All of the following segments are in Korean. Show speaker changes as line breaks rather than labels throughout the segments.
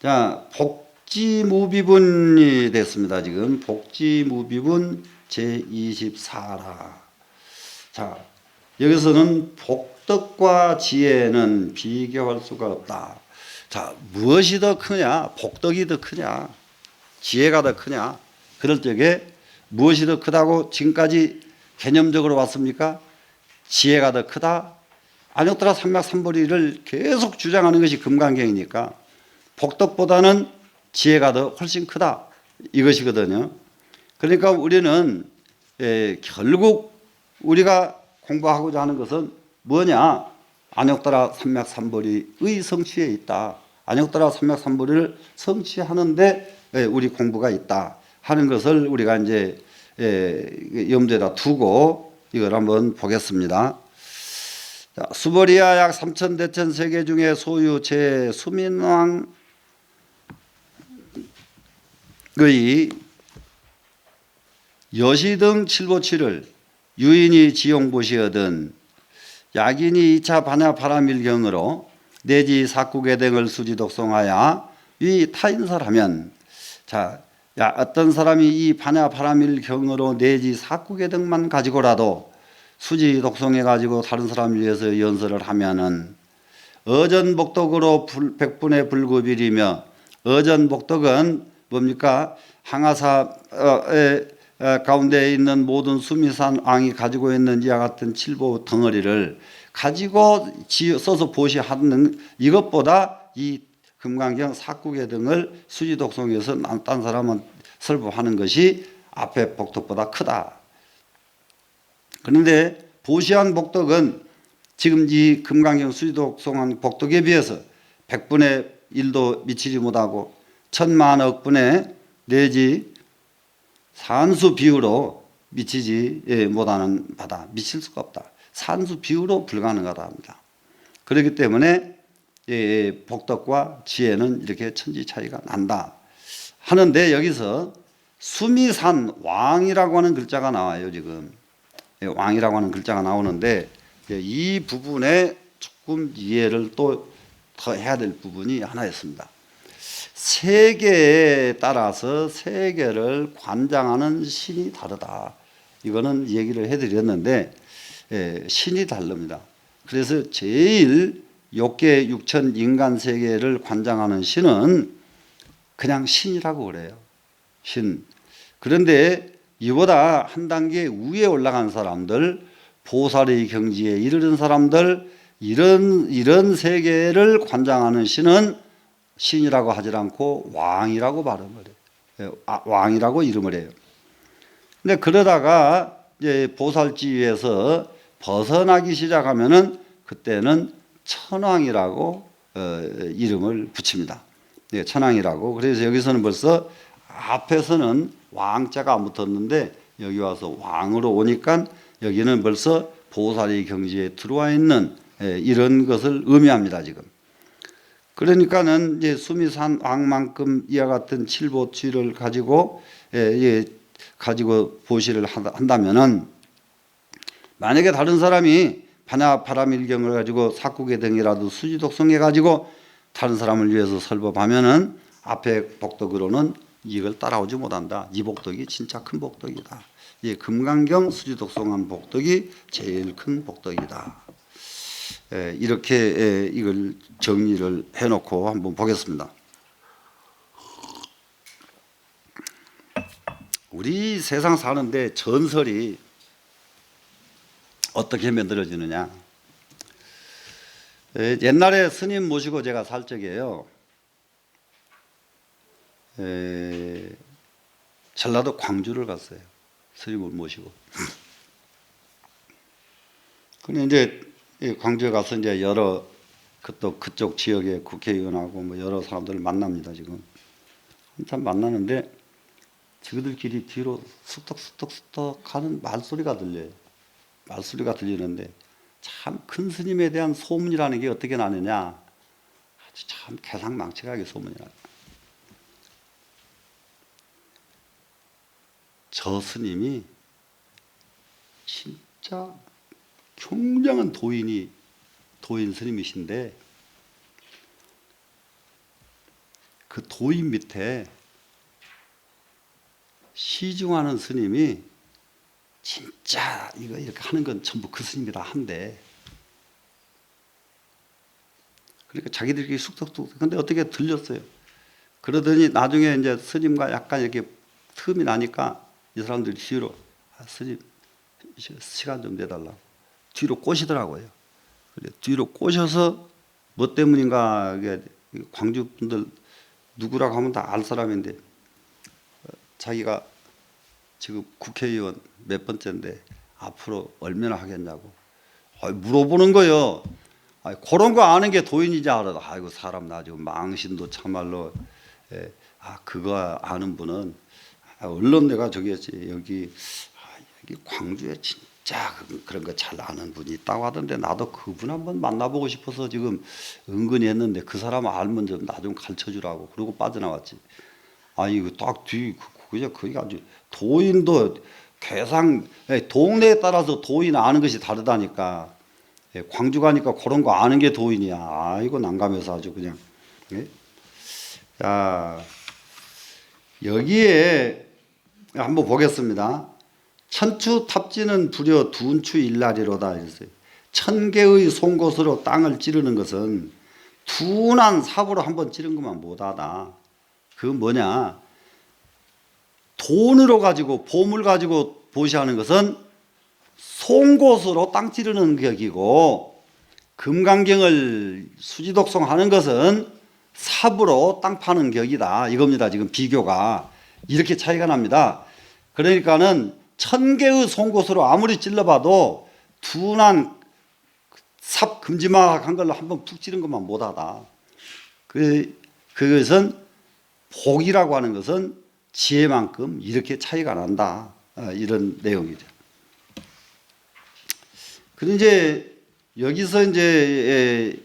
자, 복지무비분이 됐습니다. 지금 복지무비분 제24라. 자, 여기서는 복덕과 지혜는 비교할 수가 없다. 자, 무엇이 더 크냐? 복덕이 더 크냐? 지혜가 더 크냐? 그럴 적에 무엇이 더 크다고 지금까지 개념적으로 왔습니까? 지혜가 더 크다. 안욕더라 삼맥삼보리를 계속 주장하는 것이 금강경이니까 복덕보다는 지혜가 더 훨씬 크다 이것이거든요. 그러니까 우리는 결국 우리가 공부하고자 하는 것은 뭐냐? 안욕더라 삼맥삼보리의 성취에 있다. 안욕더라 삼맥삼보리를 성취하는데 우리 공부가 있다 하는 것을 우리가 이제 염두에다 두고 이걸 한번 보겠습니다. 수보리아 약 3,000대천 세계 중에 소유 제 수민왕의 여시 등 칠보치를 유인이 지용보시 얻은 약인이 2차 반야 파라밀경으로 내지 사국의 등을 수지독송하여 이 타인설하면, 자, 어떤 사람이 이 반야 파라밀경으로 내지 사국의 등만 가지고라도 수지 독송해 가지고 다른 사람을 위해서 연설을 하면은 어전복덕으로 백분의 불구비리며, 어전복덕은 뭡니까? 항아사의 가운데 있는 모든 수미산 왕이 가지고 있는 이와 같은 칠보 덩어리를 가지고 써서 보시하는 이것보다 이 금강경 사국의 등을 수지 독송해서 딴 사람은 설법하는 것이 앞에 복덕보다 크다. 그런데 보시한 복덕은 지금 이 금강경 수지독송한 복덕에 비해서 100분의 1도 미치지 못하고 1000만억 분의 내지 산수 비유로 미치지 못하는 바다. 미칠 수가 없다. 산수 비유로 불가능하다 합니다. 그렇기 때문에 복덕과 지혜는 이렇게 천지 차이가 난다 하는데, 여기서 수미산 왕이라고 하는 글자가 나와요. 지금 왕이라고 하는 글자가 나오는데 이 부분에 조금 이해를 또 더 해야 될 부분이 하나 있습니다. 세계에 따라서 세계를 관장하는 신이 다르다. 이거는 얘기를 해드렸는데 신이 다릅니다. 그래서 제일 욕계 육천 인간 세계를 관장하는 신은 그냥 신이라고 그래요. 신. 그런데 이보다 한 단계 위에 올라간 사람들, 보살의 경지에 이르는 사람들, 이런 세계를 관장하는 신은 신이라고 하지 않고 왕이라고 발음을 해요. 왕이라고 이름을 해요. 근데 그러다가 이제 보살지위에서 벗어나기 시작하면은 그때는 천왕이라고 이름을 붙입니다. 천왕이라고. 그래서 여기서는 벌써 앞에서는 왕자가 안 붙었는데 여기 와서 왕으로 오니까 여기는 벌써 보살의 경지에 들어와 있는 이런 것을 의미합니다. 지금. 그러니까는 이제 수미산 왕만큼 이와 같은 칠보치를 가지고 가지고 보시를 한다면은, 만약에 다른 사람이 반야 파라밀경을 가지고 사국의 등이라도 수지 독송해 가지고 다른 사람을 위해서 설법하면은 앞에 복덕으로는 이걸 따라오지 못한다. 이 복덕이 진짜 큰 복덕이다. 금강경 수지 독송한 복덕이 제일 큰 복덕이다. 이렇게 이걸 정리를 해놓고 한번 보겠습니다. 우리 세상 사는데 전설이 어떻게 만들어지느냐? 옛날에 스님 모시고 제가 살 적에요. 전라도 광주를 갔어요. 스님을 모시고. 근데 이제 광주에 가서 이제 여러 또 그쪽 지역의 국회의원하고 뭐 여러 사람들을 만납니다. 지금 한참 만나는데 저희들끼리 뒤로 스떡스떡 하는 말소리가 들려요. 말소리가 들리는데 참 큰 스님에 대한 소문이라는 게 어떻게 나느냐? 아주 참 개상망측하게 소문이 나요. 저 스님이 진짜 굉장한 도인 스님이신데 그 도인 밑에 시중하는 스님이 진짜 이거 이렇게 하는 건 전부 그 스님이 다 한대. 그러니까 자기들끼리 쑥덕쑥덕. 근데 어떻게 들렸어요. 그러더니 나중에 이제 스님과 약간 이렇게 틈이 나니까 이 사람들이 뒤로 스님 시간 좀 내달라고 뒤로 꼬시더라고요. 그래 뒤로 꼬셔서 뭐 때문인가 광주 분들 누구라고 하면 다 알 사람인데 자기가 지금 국회의원 몇 번째인데 앞으로 얼마나 하겠냐고 물어보는 거예요. 그런 거 아는 게 도인이지 알아. 아이고 사람 나 지금 망신도 참말로. 그거 아는 분은 얼른 내가 저기 했지 여기 광주에 진짜 그런 거 잘 아는 분이 있다고 하던데 나도 그분 한번 만나보고 싶어서 지금 은근히 했는데 그 사람 알면 좀 나 좀 가르쳐 주라고 그러고 빠져나왔지. 이거 딱 뒤 그게 아주 도인도 계상 동네에 따라서 도인 아는 것이 다르다니까. 광주 가니까 그런 거 아는 게 도인이야. 아이고 난감해서 아주 그냥. 자, 여기에 한번 보겠습니다. 천추 탑지는 불여 둔추 일날이로다 이랬어요. 천 개의 송곳으로 땅을 찌르는 것은 둔한 삽으로 한번 찌른 것만 못하다. 그건 뭐냐? 돈으로 가지고 보물 가지고 보시하는 것은 송곳으로 땅 찌르는 격이고 금강경을 수지독송하는 것은 삽으로 땅 파는 격이다. 이겁니다. 지금 비교가 이렇게 차이가 납니다. 그러니까는 천 개의 송곳으로 아무리 찔러봐도 둔한 삽 금지막한 걸로 한번 푹 찌른 것만 못하다. 그것은 복이라고 하는 것은 지혜만큼 이렇게 차이가 난다. 이런 내용이죠. 그런데 이제 여기서 이제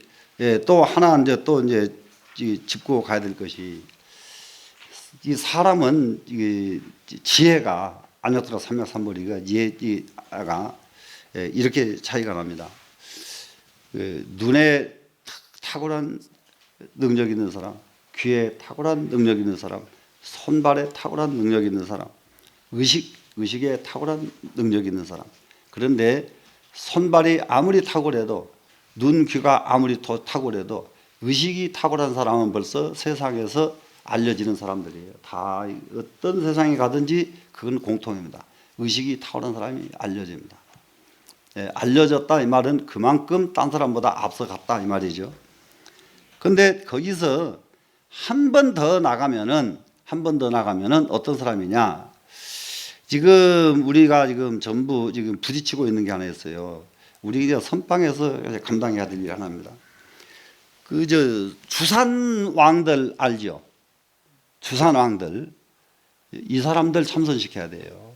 또 하나 이제 또 이제 짚고 가야 될 것이 이 사람은 지혜가 안녕들어 삼명삼벌이가 지혜가 이렇게 차이가 납니다. 눈에 탁월한 능력 있는 사람, 귀에 탁월한 능력 있는 사람, 손발에 탁월한 능력 있는 사람, 의식에 탁월한 능력 있는 사람. 그런데 손발이 아무리 탁월해도 눈, 귀가 아무리 탁월해도 의식이 탁월한 사람은 벌써 세상에서 알려지는 사람들이에요. 다 어떤 세상에 가든지 그건 공통입니다. 의식이 탁월한 사람이 알려집니다. 알려졌다 이 말은 그만큼 딴 사람보다 앞서갔다 이 말이죠. 그런데 거기서 한 번 더 나가면은 어떤 사람이냐? 지금 우리가 지금 전부 지금 부딪히고 있는 게 하나 있어요. 우리 이제 선방에서 감당해야 될 일 하나입니다. 주산 왕들 알죠? 주산 왕들 이 사람들 참선시켜야 돼요.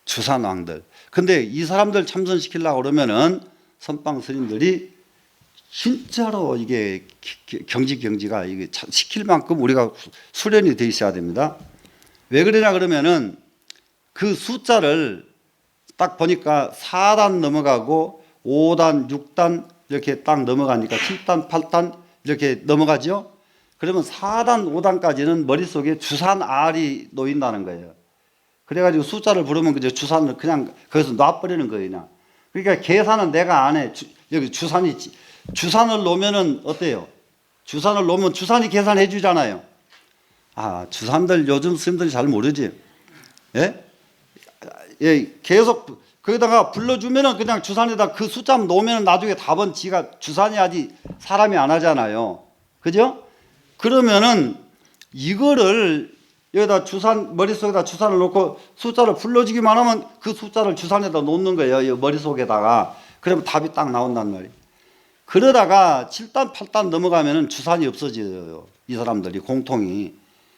주산 왕들. 근데 이 사람들 참선시키려고 그러면은 선방 스님들이 진짜로 이게 경지가 이게 시킬 만큼 우리가 수련이 돼 있어야 됩니다. 왜 그러냐 그러면은 그 숫자를 딱 보니까 4단 넘어가고 5단, 6단 이렇게 딱 넘어가니까 7단, 8단 이렇게 넘어가죠. 그러면 4단, 5단까지는 머릿속에 주산 알이 놓인다는 거예요. 그래가지고 숫자를 부르면 그저 주산을 그냥 거기서 놔버리는 거예요. 그러니까 계산은 내가 안 해. 여기 주산이 주산을 놓으면은 어때요? 주산을 놓으면 주산이 계산해 주잖아요. 주산들 요즘 스님들이 잘 모르지. 예? 계속 거기다가 불러주면은 그냥 주산에다 그 숫자 놓으면 나중에 답은 지가 주산이 하지 사람이 안 하잖아요. 그죠? 그러면은 이거를 여기다 주산 머릿속에다 주산을 놓고 숫자를 불러주기만 하면 그 숫자를 주산에다 놓는 거예요. 머릿속에다가. 그러면 답이 딱 나온단 말이에요. 그러다가 7단 8단 넘어가면은 주산이 없어져요. 이 사람들이 공통이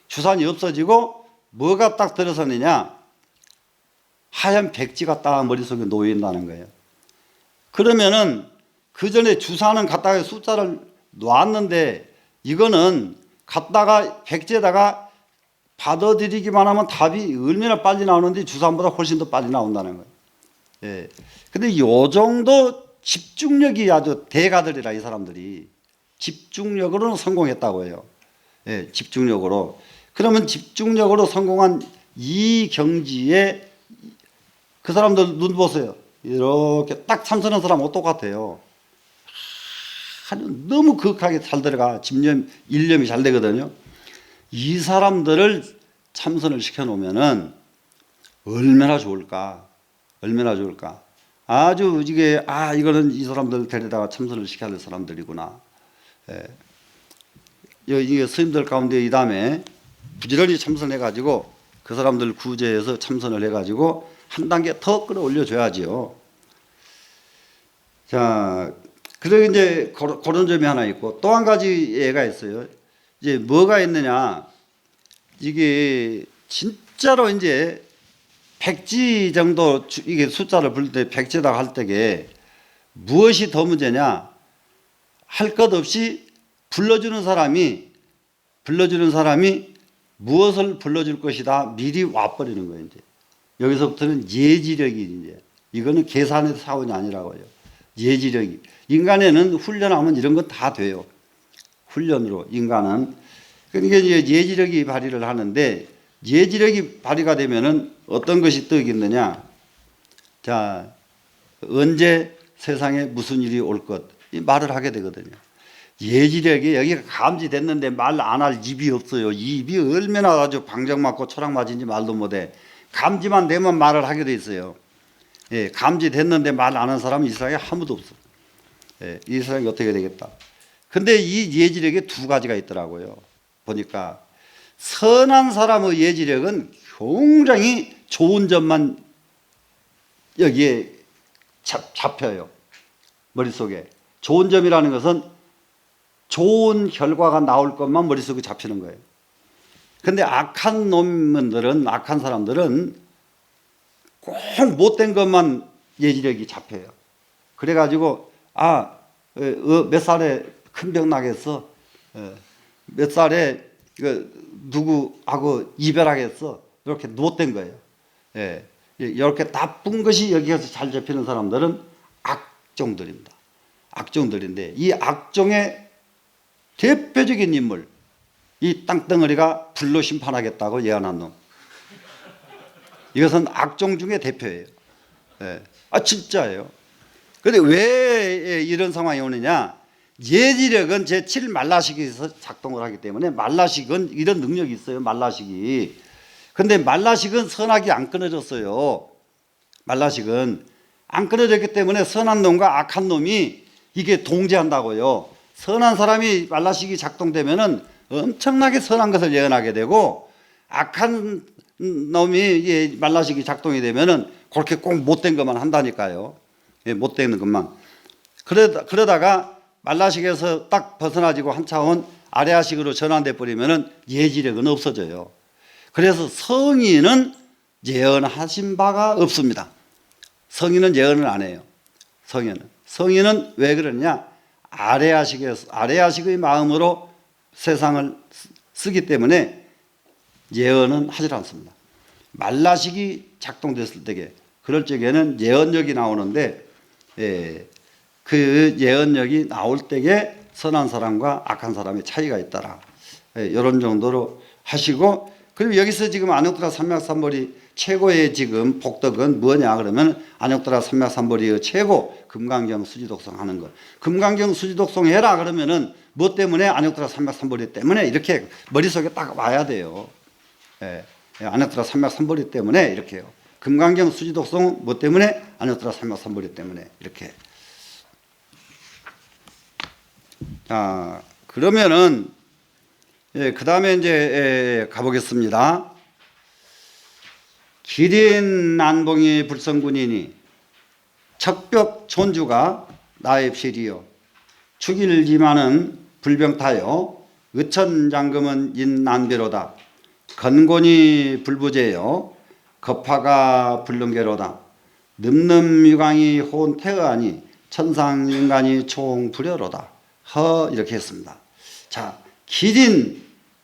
주산이 없어지고 뭐가 딱 들어서느냐? 하얀 백지가 딱 머릿속에 놓인다는 거예요. 그러면은 그 전에 주산은 갖다가 숫자를 놨는데 이거는 갖다가 백지에다가 받아들이기만 하면 답이 얼마나 빨리 나오는데 주산보다 훨씬 더 빨리 나온다는 거예요. 예. 근데 요 정도 집중력이 아주 대가들이라 이 사람들이 집중력으로는 성공했다고 해요. 예, 집중력으로. 그러면 집중력으로 성공한 이 경지에 그 사람들 눈 보세요. 이렇게 딱 참선한 사람하고 똑같아요. 너무 극하게 잘 들어가. 집념, 일념이 잘 되거든요. 이 사람들을 참선을 시켜놓으면은 얼마나 좋을까. 얼마나 좋을까. 아주 이게, 이거는 이 사람들 데려다가 참선을 시켜야 될 사람들이구나. 예. 이게 스님들 가운데 이 다음에 부지런히 참선해가지고 그 사람들 구제해서 참선을 해가지고 한 단계 더 끌어올려 줘야지요. 자, 그리고 이제 그런 점이 하나 있고 또 한 가지 예가 있어요. 이제 뭐가 있느냐. 이게 진짜로 이제 백지 정도 이게 숫자를 부를 때 백지다 할 때에 무엇이 더 문제냐. 할 것 없이 불러주는 사람이 무엇을 불러줄 것이다 미리 와버리는 거예요. 이제 여기서부터는 예지력이 이제 이거는 계산의 사원이 아니라고요. 예지력이 인간에는 훈련하면 이런 건 다 돼요. 훈련으로 인간은 그러니까 이제 예지력이 발휘를 하는데 예지력이 발휘가 되면은 어떤 것이 뜨겠느냐. 자, 언제 세상에 무슨 일이 올 것 이 말을 하게 되거든요. 예지력이 여기가 감지됐는데 말 안 할 입이 없어요. 이 입이 얼마나 아주 방정 맞고 초락 맞은지 말도 못해. 감지만 되면 말을 하게 돼 있어요. 예, 감지됐는데 말 안 하는 사람은 이 세상에 아무도 없어. 예, 이 세상이 어떻게 되겠다. 근데 이 예지력에 두 가지가 있더라고요. 보니까 선한 사람의 예지력은 굉장히 좋은 점만 여기에 잡혀요. 머릿속에. 좋은 점이라는 것은 좋은 결과가 나올 것만 머릿속에 잡히는 거예요. 근데 악한 놈들은, 악한 사람들은 꼭 못된 것만 예지력이 잡혀요. 그래가지고, 몇 살에 큰 병 나겠어? 몇 살에 누구하고 이별하겠어? 이렇게 못된 거예요. 예. 이렇게 나쁜 것이 여기에서 잘 잡히는 사람들은 악종들입니다. 악종들인데 이 악종의 대표적인 인물, 이 땅덩어리가 불로 심판하겠다고 예언한 놈. 이것은 악종 중의 대표예요. 예. 진짜예요. 그런데 왜 이런 상황이 오느냐? 예지력은 제7 말라식에서 작동을 하기 때문에 말라식은 이런 능력이 있어요. 말라식이. 근데 말라식은 선악이 안 끊어졌어요. 말라식은 안 끊어졌기 때문에 선한 놈과 악한 놈이 이게 동제한다고요. 선한 사람이 말라식이 작동되면은 엄청나게 선한 것을 예언하게 되고 악한 놈이 말라식이 작동이 되면은 그렇게 꼭 못된 것만 한다니까요. 예, 못된 것만. 그러다가 말라식에서 딱 벗어나지고 한 차원 아래아식으로 전환돼 버리면은 예지력은 없어져요. 그래서 성인은 예언하신 바가 없습니다. 성인은 예언을 안 해요. 성인은 왜 그러냐? 아래아식의 마음으로 세상을 쓰기 때문에 예언은 하질 않습니다. 말라식이 작동됐을 때에 그럴 적에는 예언력이 나오는데 그 예언력이 나올 때에 선한 사람과 악한 사람의 차이가 있더라. 이런 정도로 하시고 그리고 여기서 지금 안욕드라 삼맥삼보리 최고의 지금 복덕은 뭐냐 그러면 안욕드라 삼맥삼보리의 최고 금강경 수지독성 하는 것. 금강경 수지독성 해라 그러면은 뭐 때문에 안욕드라 삼맥삼보리 때문에 이렇게 머릿속에 딱 와야 돼요. 안욕드라 삼맥삼보리 때문에 이렇게요. 금강경 수지독성 뭐 때문에 안욕드라 삼맥삼보리 때문에 이렇게. 자, 그러면은 그 다음에 이제 가보겠습니다. 기린 난봉이 불성군이니 척벽 존주가 나입실이요 축일지만은 불병타요 의천장금은 인난비로다 건곤이 불부재요 겁화가 불능계로다 늠름유광이 혼태의하니 천상인간이 총불여로다 허 이렇게 했습니다. 자, 기린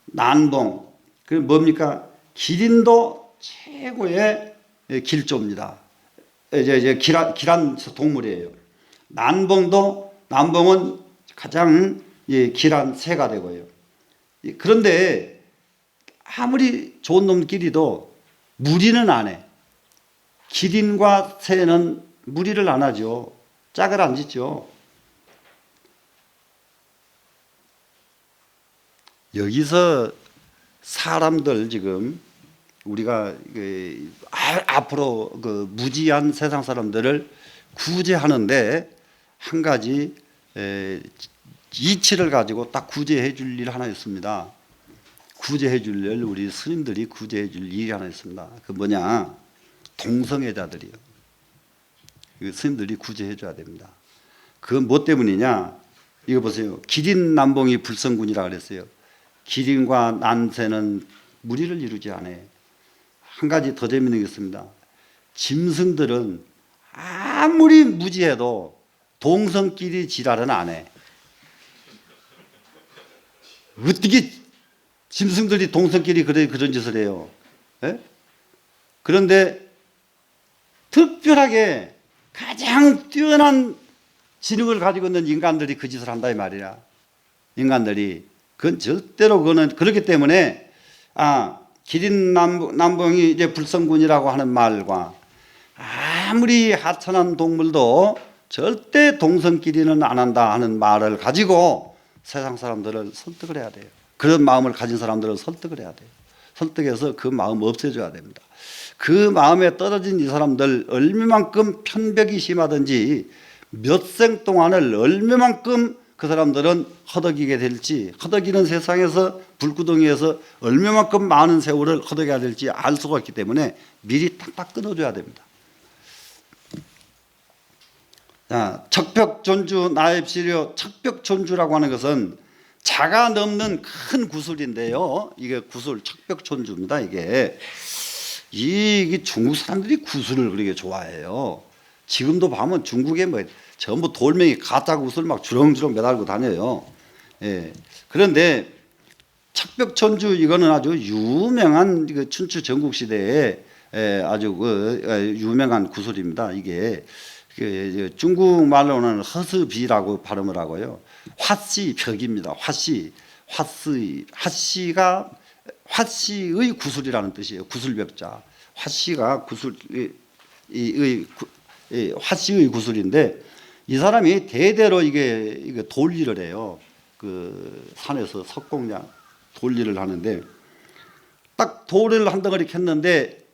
난봉 그 뭡니까? 기린도 최고의 길조입니다. 이제 길한 동물이에요. 난봉은 가장 길한 새가 되고요. 그런데 아무리 좋은 놈끼리도 무리는 안 해. 기린과 새는 무리를 안 하죠. 짝을 안 짓죠. 여기서 사람들 지금 우리가 앞으로 그 무지한 세상 사람들을 구제하는데 한 가지 이치를 가지고 딱 구제해 줄 일 하나 있습니다. 구제해 줄 일, 우리 스님들이 구제해 줄 일이 하나 있습니다. 그 뭐냐? 동성애자들이요. 스님들이 구제해 줘야 됩니다. 그건 뭐 때문이냐? 이거 보세요. 기린 남봉이 불성군이라 그랬어요. 기린과 난새는 무리를 이루지 않아요. 한 가지 더 재밌는 게 있습니다. 짐승들은 아무리 무지해도 동성끼리 지랄은 안 해. 어떻게 짐승들이 동성끼리 그런 짓을 해요? 예? 그런데 특별하게 가장 뛰어난 지능을 가지고 있는 인간들이 그 짓을 한다 이 말이야. 인간들이 그건 절대로 그거는 그렇기 때문에 기린 남봉이 이제 불성군이라고 하는 말과 아무리 하찮은 동물도 절대 동성끼리는 안 한다 하는 말을 가지고 세상 사람들을 설득을 해야 돼요. 그런 마음을 가진 사람들을 설득을 해야 돼요. 설득해서 그 마음 없애줘야 됩니다. 그 마음에 떨어진 이 사람들 얼마만큼 편벽이 심하든지 몇 생 동안을 얼마만큼 그 사람들은 허덕이게 될지, 허덕이는 세상에서 불구덩이에서 얼마만큼 많은 세월을 허덕여야 될지 알 수가 있기 때문에 미리 탁탁 끊어줘야 됩니다. 자, 척벽존주 나입시료. 척벽존주라고 하는 것은 자가 넘는 큰 구슬인데요. 이게 구슬 척벽존주입니다. 이게 중국 사람들이 구슬을 그렇게 좋아해요. 지금도 보면 중국에 뭐 전부 돌멩이 가짜 구슬 막 주렁주렁 매달고 다녀요. 예. 그런데 척벽존주 이거는 아주 유명한 춘추 전국 시대에 아주 유명한 구슬입니다. 이게 중국 말로는 허스비라고 발음을 하고요. 화씨 벽입니다. 화씨가 화씨의 구슬이라는 뜻이에요. 구슬벽자. 화씨가 화씨의 구슬인데 이 사람이 대대로 이게 돌일을 해요. 그 산에서 석공장 돌일을 하는데 딱 돌을 한 덩어리 캤는데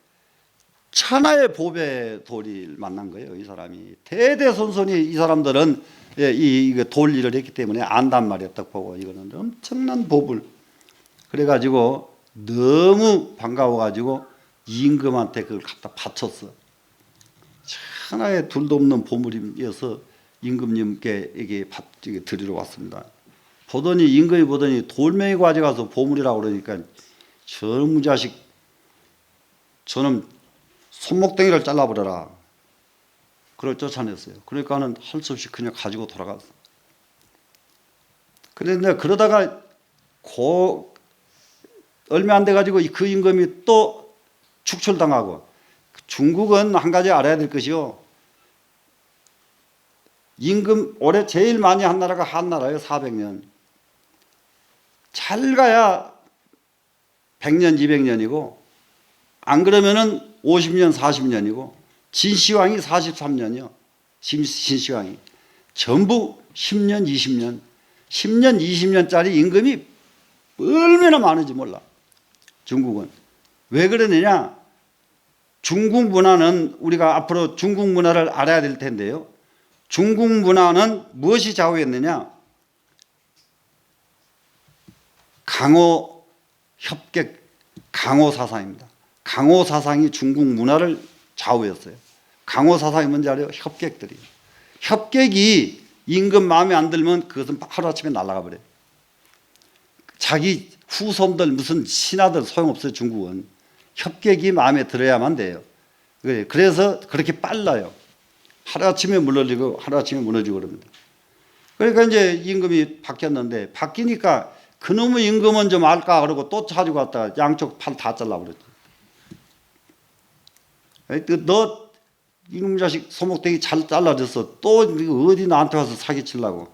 천하의 보배 돌을 만난 거예요. 이 사람이 대대손손이 이 사람들은 이 돌일을 했기 때문에 안단 말이야. 딱 보고 이거는 엄청난 보물. 그래가지고 너무 반가워가지고 임금한테 그걸 갖다 바쳤어. 천하에 둘도 없는 보물이어서 임금님께 이게 드리러 왔습니다. 보더니 임금이 보더니 돌멩이 가져가서 보물이라고 그러니까 저놈 자식 저놈 손목덩이를 잘라버려라. 그걸 쫓아냈어요. 그러니까는 할 수 없이 그냥 가지고 돌아갔어. 그런데 그러다가 얼마 안 돼가지고 그 임금이 또 축출당하고. 중국은 한 가지 알아야 될 것이요. 임금 올해 제일 많이 한 나라가 한나라예요. 400년. 잘 가야 100년, 200년이고 안 그러면은 50년, 40년이고 진시황이 43년이요. 진시황이. 전부 10년, 20년. 10년, 20년짜리 임금이 얼마나 많은지 몰라. 중국은. 왜 그러느냐? 중국 문화는 우리가 앞으로 중국 문화를 알아야 될 텐데요. 중국 문화는 무엇이 좌우했느냐? 강호 협객, 강호 사상입니다. 강호 사상이 중국 문화를 좌우했어요. 강호 사상이 뭔지 알아요? 협객들이. 협객이 임금 마음에 안 들면 그것은 하루아침에 날아가 버려요. 자기 후손들 무슨 신하들 소용없어요. 중국은. 협객이 마음에 들어야만 돼요. 그래서 그렇게 빨라요. 하루아침에 무너지고 하루아침에 무너지고 그럽니다. 그러니까 이제 임금이 바뀌었는데 바뀌니까 그놈의 임금은 좀 알까 그러고 또 가지고 왔다가 양쪽 팔 다 잘라버렸지. 너 이놈 자식 소목대기 잘 잘라졌어. 또 어디 나한테 와서 사기치려고.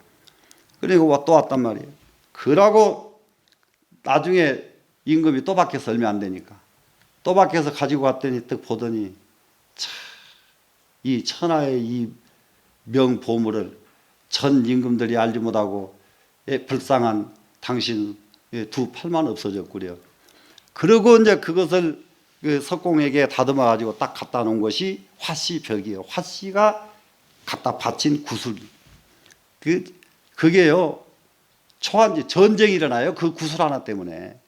그리고 또 왔단 말이에요. 그러고 나중에 임금이 또 밖에서 얼마 안 되니까 또 밖에서 가지고 왔더니 딱 보더니 참, 이 천하의 이 명보물을 전 임금들이 알지 못하고 불쌍한 당신 두 팔만 없어졌구려. 그러고 이제 그것을 그 석공에게 다듬어 가지고 딱 갖다 놓은 것이 화씨벽이에요. 화씨가 갖다 바친 구슬. 그게요. 초한 전쟁이 일어나요. 그 구슬 하나 때문에.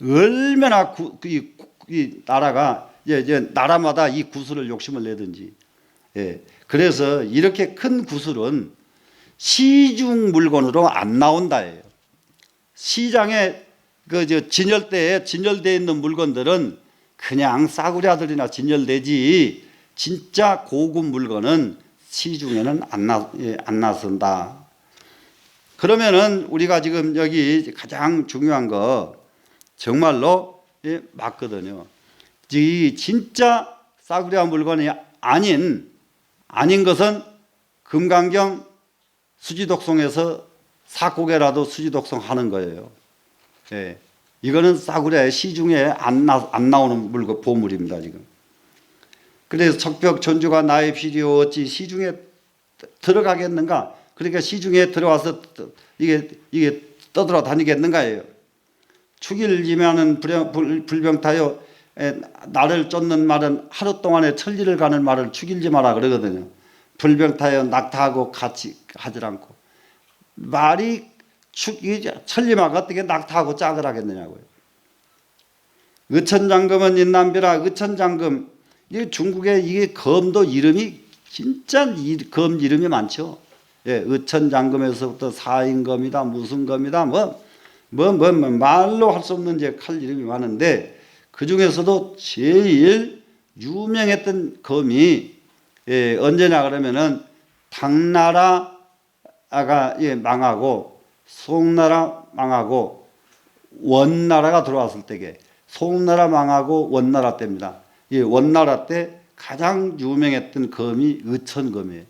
얼마나 이 나라가 이제 나라마다 이 구슬을 욕심을 내든지. 예. 그래서 이렇게 큰 구슬은 시중 물건으로 안 나온다예요. 시장에 그 진열대에 진열되어 있는 물건들은 그냥 싸구려들이나 진열되지 진짜 고급 물건은 시중에는 안 나선다. 그러면은 우리가 지금 여기 가장 중요한 거 정말로 맞거든요. 이 진짜 싸구려 물건이 아닌 것은 금강경 수지독송에서 사고개라도 수지독송 하는 거예요. 예. 이거는 싸구려 시중에 안 나오는 물건 보물입니다, 지금. 그래서 척벽 전주가 나의 필요 어찌 시중에 들어가겠는가? 그러니까 시중에 들어와서 이게 떠들어 다니겠는가예요. 축일지면은 불병타요. 나를 쫓는 말은 하루 동안에 천리를 가는 말을 축일지 마라 그러거든요. 불병타요 낙타하고 같이 하질 않고 말이 천리마가 어떻게 낙타하고 짝을 하겠느냐고요. 의천장금은 인남비라. 의천장금 이 중국의 이게 검도 이름이 진짜 검 이름이 많죠. 예, 의천장금에서부터 사인검이다 무슨 검이다 뭐 말로 할 수 없는 이제 칼 이름이 많은데 그 중에서도 제일 유명했던 검이 언제냐 그러면은 당나라가 망하고 송나라 망하고 원나라가 들어왔을 때게 송나라 망하고 원나라 때입니다. 원나라 때 가장 유명했던 검이 의천검이에요.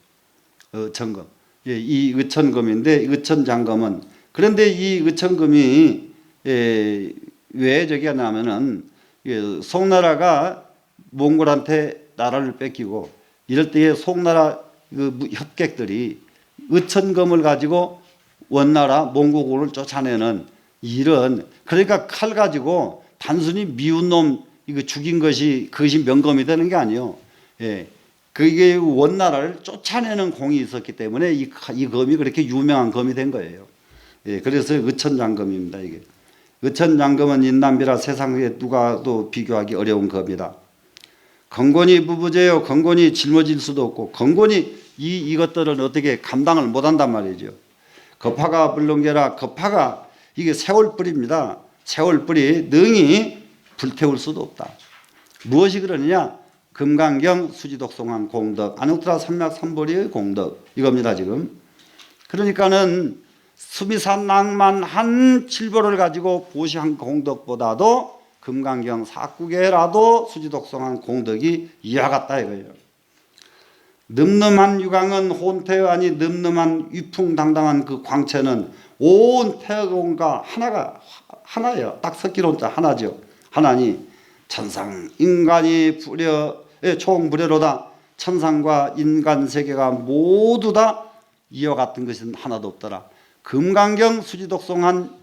의천검. 이 의천검인데 의천장검은 그런데 이 의천검이 왜 저기가 나면은 송나라가 몽골한테 나라를 뺏기고 이럴 때에 송나라 협객들이 의천검을 가지고 원나라 몽고군을 쫓아내는 이런 그러니까 칼 가지고 단순히 미운 놈 이거 죽인 그것이 명검이 되는 게 아니에요. 예. 그게 원나라를 쫓아내는 공이 있었기 때문에 이 검이 그렇게 유명한 검이 된 거예요. 예. 그래서 의천장검입니다. 이게 의천장검은 인남비라 세상에 누가 또 비교하기 어려운 검이다. 건곤이 부부제요. 건곤이 짊어질 수도 없고 건곤이 이것들은 어떻게 감당을 못한단 말이죠. 거파가 불능계라. 거파가 이게 세월불입니다. 세월불이 능히 불태울 수도 없다. 무엇이 그러느냐? 금강경 수지독송한 공덕 안옥트라 삼맥삼보리의 공덕 이겁니다 지금. 그러니까는 수미산 낭만 한 칠보를 가지고 보시한 공덕보다도 금강경 사구개라도 수지독송한 공덕이 이와 같다 이거예요. 늠름한 유광은 혼태어 아니 늠름한 위풍당당한 그 광채는 온 태어공과 하나예요. 딱 섞이는 자 하나죠. 하나니 천상 인간이 총불여로다. 천상과 인간 세계가 모두 다 이와 같은 것은 하나도 없더라. 금강경 수지독송한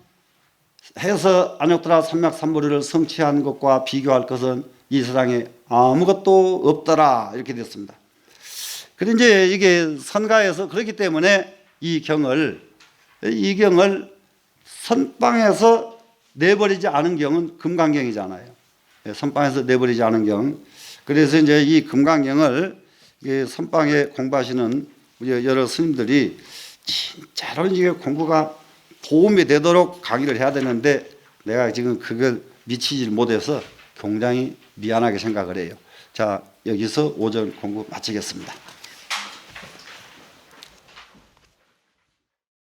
해서 안옥트라 삼맥삼보리를 성취한 것과 비교할 것은 이 세상에 아무것도 없더라 이렇게 됐습니다. 그런데 이제 이게 선가에서 그렇기 때문에 이 경을 선방에서 내버리지 않은 경은 금강경이잖아요. 선방에서 내버리지 않은 경. 그래서 이제 이 금강경을 선방에 공부하시는 여러 스님들이 진짜로 이게 공부가 도움이 되도록 강의를 해야 되는데 내가 지금 그걸 미치질 못해서 굉장히 미안하게 생각을 해요. 자, 여기서 오전 공부 마치겠습니다.